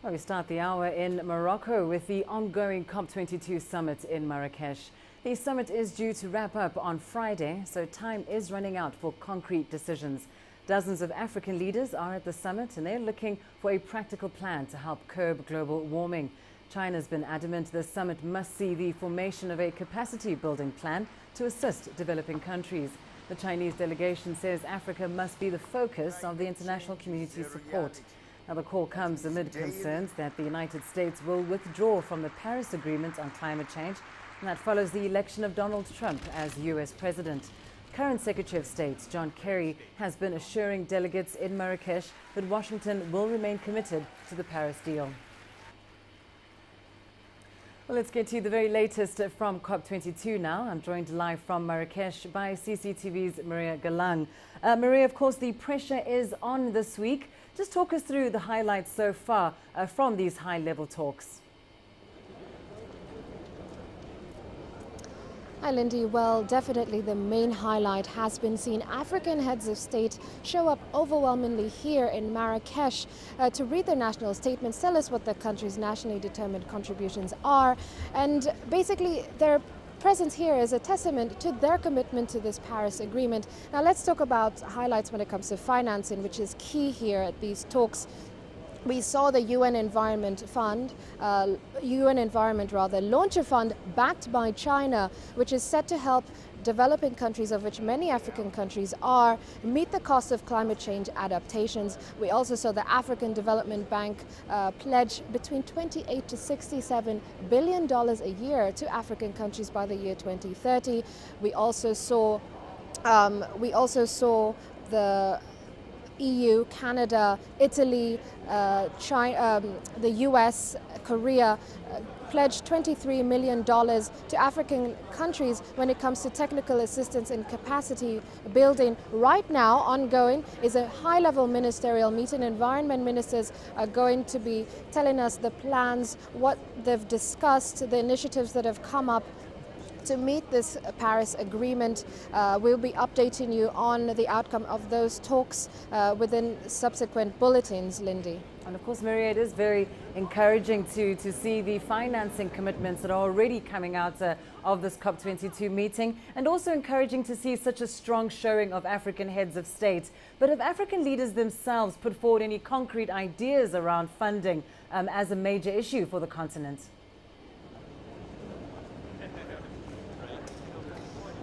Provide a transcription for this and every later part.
Well, we start the hour in Morocco with the ongoing COP22 summit in Marrakech. The summit is due to wrap up on Friday, so time is running out for concrete decisions. Dozens of African leaders are at the summit and they're looking for a practical plan to help curb global warming. China's been adamant the summit must see the formation of a capacity building plan to assist developing countries. The Chinese delegation says Africa must be the focus of the international community's support. Now, the call comes amid concerns that the United States will withdraw from the Paris Agreement on climate change, and that follows the election of Donald Trump as U.S. president. Current Secretary of State John Kerry has been assuring delegates in Marrakech that Washington will remain committed to the Paris deal. Well, let's get to the very latest from COP22 now. I'm joined live from Marrakech by CCTV's Maria Galang. Maria, of course, the pressure is on this week. Just talk us through the highlights so far from these high-level talks. Hi, Lindy. Well, definitely the main highlight has been seeing African heads of state show up overwhelmingly here in Marrakech to read their national statements, tell us what the country's nationally determined contributions are, and basically their presence here is a testament to their commitment to this Paris Agreement. Now let's talk about highlights when it comes to financing, which is key here at these talks. We saw the UN Environment launch a fund backed by China, which is set to help developing countries, of which many African countries are, meet the cost of climate change adaptations. We also saw the African Development Bank pledge between $28 to $67 billion a year to African countries by the year 2030. We also saw the EU, Canada, Italy, China, the US, Korea pledged $23 million to African countries when it comes to technical assistance and capacity building. Right now, ongoing, is a high-level ministerial meeting. Environment ministers are going to be telling us the plans, what they've discussed, the initiatives that have come up to meet this Paris Agreement. We'll be updating you on the outcome of those talks within subsequent bulletins, Lindy. And of course, Maria, it is very encouraging to see the financing commitments that are already coming out of this COP22 meeting, and also encouraging to see such a strong showing of African heads of state. But have African leaders themselves put forward any concrete ideas around funding as a major issue for the continent?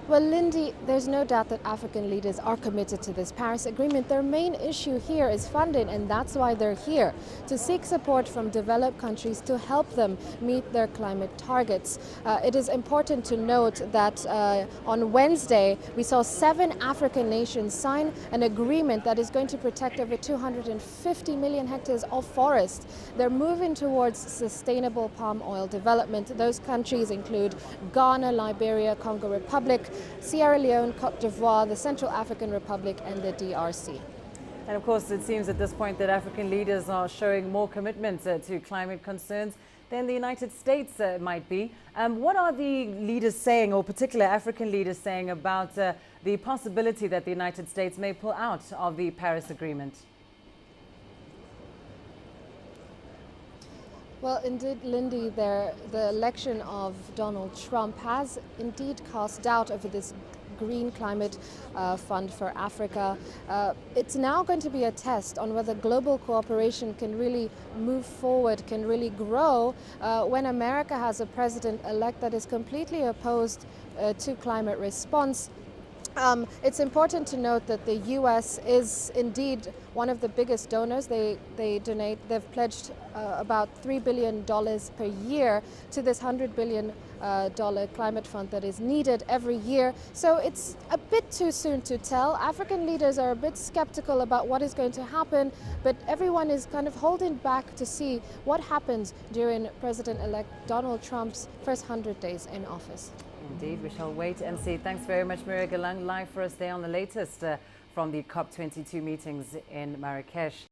Well, Lindy, there's no doubt that African leaders are committed to this Paris Agreement. Their main issue here is funding, and that's why they're here, to seek support from developed countries to help them meet their climate targets. It is important to note that on Wednesday, we saw 7 African nations sign an agreement that is going to protect over 250 million hectares of forest. They're moving towards sustainable palm oil development. Those countries include Ghana, Liberia, Congo Republic, Sierra Leone, Cote d'Ivoire, the Central African Republic and the DRC. And of course, it seems at this point that African leaders are showing more commitment to climate concerns than the United States might be. What are the leaders saying, or particular African leaders saying, about the possibility that the United States may pull out of the Paris Agreement? Well, indeed, Lindy, the election of Donald Trump has indeed cast doubt over this Green Climate Fund for Africa. It's now going to be a test on whether global cooperation can really move forward, can really grow, when America has a president-elect that is completely opposed to climate response. It's important to note that the U.S. is indeed one of the biggest donors. They've pledged about $3 billion per year to this $100 billion climate fund that is needed every year. So it's a bit too soon to tell. African leaders are a bit skeptical about what is going to happen, but everyone is kind of holding back to see what happens during President-elect Donald Trump's first 100 days in office. Indeed, we shall wait and see. Thanks very much, Maria Galang, live for us there on the latest from the COP22 meetings in Marrakech.